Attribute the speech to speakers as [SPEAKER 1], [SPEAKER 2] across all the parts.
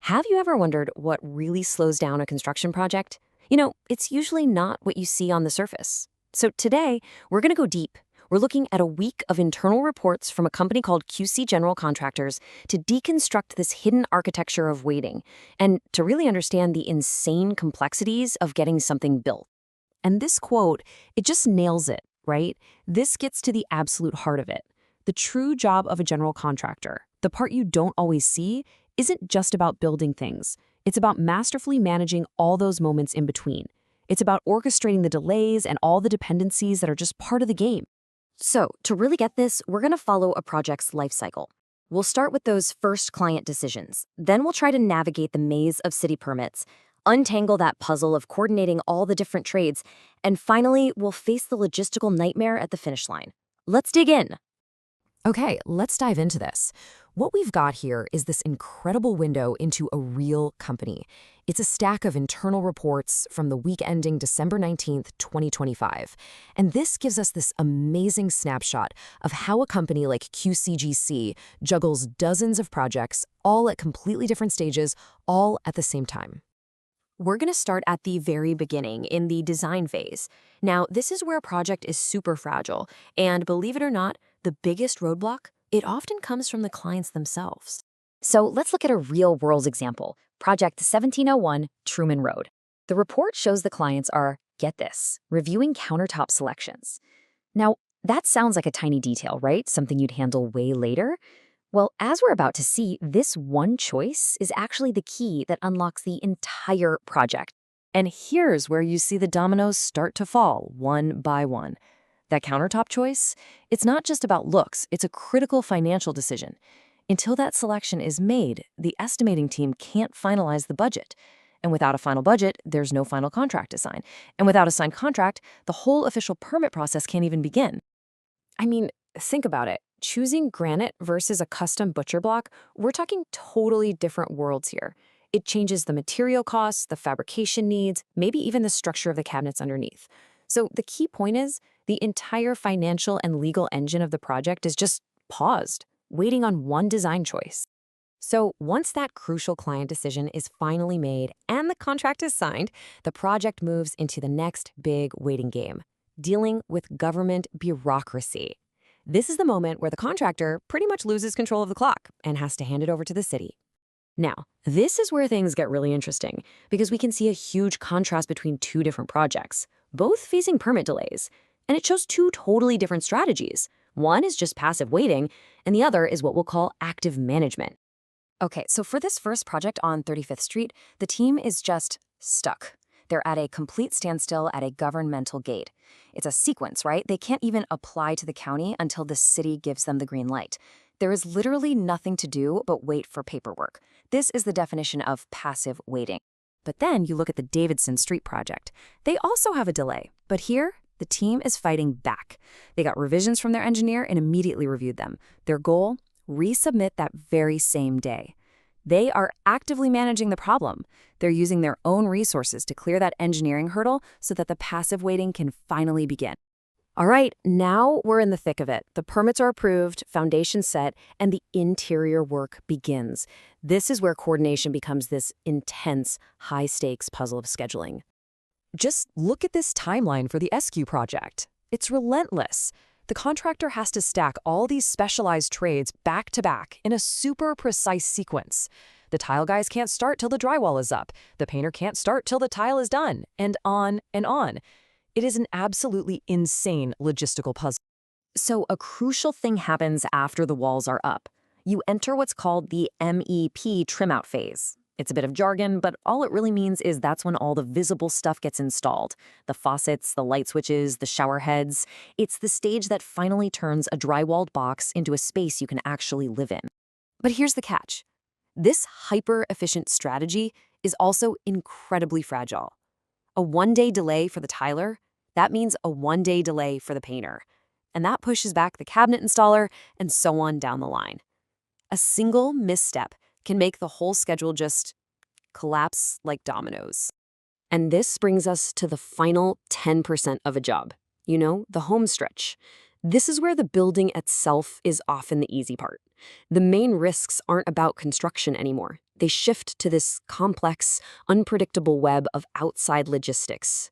[SPEAKER 1] Have you ever wondered what really slows down a construction project? It's usually not what you see on the surface. So today, we're going to go deep. We're looking at a week of internal reports from a company called QC General Contractors to deconstruct this hidden architecture of waiting and to really understand the insane complexities of getting something built. And this quote, it just nails it, right? This gets to the absolute heart of it. The true job of a general contractor, the part you don't always see, isn't just about building things. It's about masterfully managing all those moments in between. It's about orchestrating the delays and all the dependencies that are just part of the game. So, to really get this, we're going to follow a project's life cycle. We'll start with those first client decisions. Then we'll try to navigate the maze of city permits, untangle that puzzle of coordinating all the different trades, and finally, we'll face the logistical nightmare at the finish line. Let's dig in. Okay, let's dive into this. What we've got here is this incredible window into a real company. It's a stack of internal reports from the week ending December 19th, 2025. And this gives us this amazing snapshot of how a company like QCGC juggles dozens of projects, all at completely different stages, all at the same time. We're going to start at the very beginning, in the design phase. Now, this is where a project is super fragile, and believe it or not, the biggest roadblock, it often comes from the clients themselves. So let's look at a real-world example, Project 1701 Truman Road. The report shows the clients are, get this, reviewing countertop selections. Now, that sounds like a tiny detail, right? Something you'd handle way later. Well, as we're about to see, this one choice is actually the key that unlocks the entire project. And here's where you see the dominoes start to fall, one by one. That countertop choice, it's not just about looks, it's a critical financial decision. Until that selection is made, the estimating team can't finalize the budget. And without a final budget, there's no final contract to sign. And without a signed contract, the whole official permit process can't even begin. I mean, think about it. Choosing granite versus a custom butcher block, we're talking totally different worlds here. It changes the material costs, the fabrication needs, maybe even the structure of the cabinets underneath. So the key point is, the entire financial and legal engine of the project is just paused, waiting on one design choice. So once that crucial client decision is finally made and the contract is signed, the project moves into the next big waiting game, dealing with government bureaucracy. This is the moment where the contractor pretty much loses control of the clock and has to hand it over to the city. Now, this is where things get really interesting, because we can see a huge contrast between two different projects, both facing permit delays. And it shows two totally different strategies. One is just passive waiting, and the other is what we'll call active management. Okay, so for this first project on 35th Street, the team is just stuck. They're at a complete standstill at a governmental gate. It's a sequence, right? They can't even apply to the county until the city gives them the green light. There is literally nothing to do but wait for paperwork. This is the definition of passive waiting. But then you look at the Davidson Street project. They also have a delay, but here, the team is fighting back. They got revisions from their engineer and immediately reviewed them. Their goal? Resubmit that very same day. They are actively managing the problem. They're using their own resources to clear that engineering hurdle so that the passive waiting can finally begin. All right, now we're in the thick of it. The permits are approved, foundation set, and the interior work begins. This is where coordination becomes this intense, high-stakes puzzle of scheduling. Just look at this timeline for the SQ project. It's relentless. The contractor has to stack all these specialized trades back to back in a super precise sequence. The tile guys can't start till the drywall is up. The painter can't start till the tile is done, and on and on. It is an absolutely insane logistical puzzle. So a crucial thing happens after the walls are up. You enter what's called the MEP trim-out phase. It's a bit of jargon, but all it really means is that's when all the visible stuff gets installed. The faucets, the light switches, the shower heads. It's the stage that finally turns a drywalled box into a space you can actually live in. But here's the catch. This hyper-efficient strategy is also incredibly fragile. A one-day delay for the tiler, that means a one-day delay for the painter. And that pushes back the cabinet installer and so on down the line. A single misstep can make the whole schedule just collapse like dominoes. And this brings us to the final 10% of a job. The home stretch. This is where the building itself is often the easy part. The main risks aren't about construction anymore. They shift to this complex, unpredictable web of outside logistics.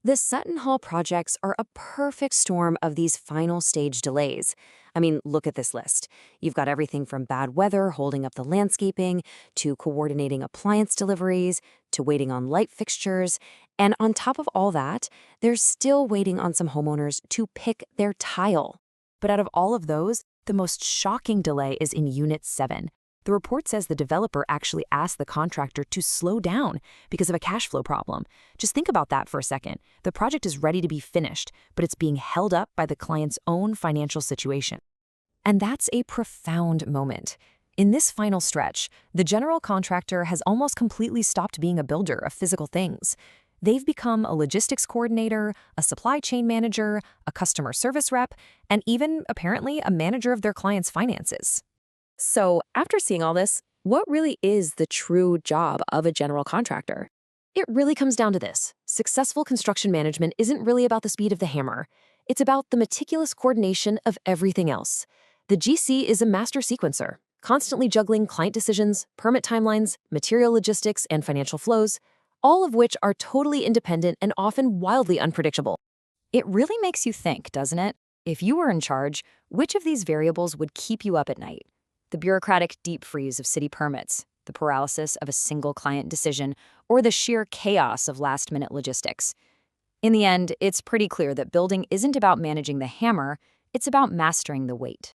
[SPEAKER 1] The Sutton Hall projects are a perfect storm of these final stage delays. I mean, look at this list. You've got everything from bad weather holding up the landscaping, to coordinating appliance deliveries, to waiting on light fixtures. And on top of all that, they're still waiting on some homeowners to pick their tile. But out of all of those, the most shocking delay is in Unit 7. The report says the developer actually asked the contractor to slow down because of a cash flow problem. Just think about that for a second. The project is ready to be finished, but it's being held up by the client's own financial situation. And that's a profound moment. In this final stretch, the general contractor has almost completely stopped being a builder of physical things. They've become a logistics coordinator, a supply chain manager, a customer service rep, and even, apparently, a manager of their clients' finances. So, after seeing all this, what really is the true job of a general contractor? It really comes down to this. Successful construction management isn't really about the speed of the hammer. It's about the meticulous coordination of everything else. The GC is a master sequencer, constantly juggling client decisions, permit timelines, material logistics, and financial flows, all of which are totally independent and often wildly unpredictable. It really makes you think, doesn't it? If you were in charge, which of these variables would keep you up at night? The bureaucratic deep freeze of city permits, the paralysis of a single client decision, or the sheer chaos of last-minute logistics. In the end, it's pretty clear that building isn't about managing the hammer, it's about mastering the weight.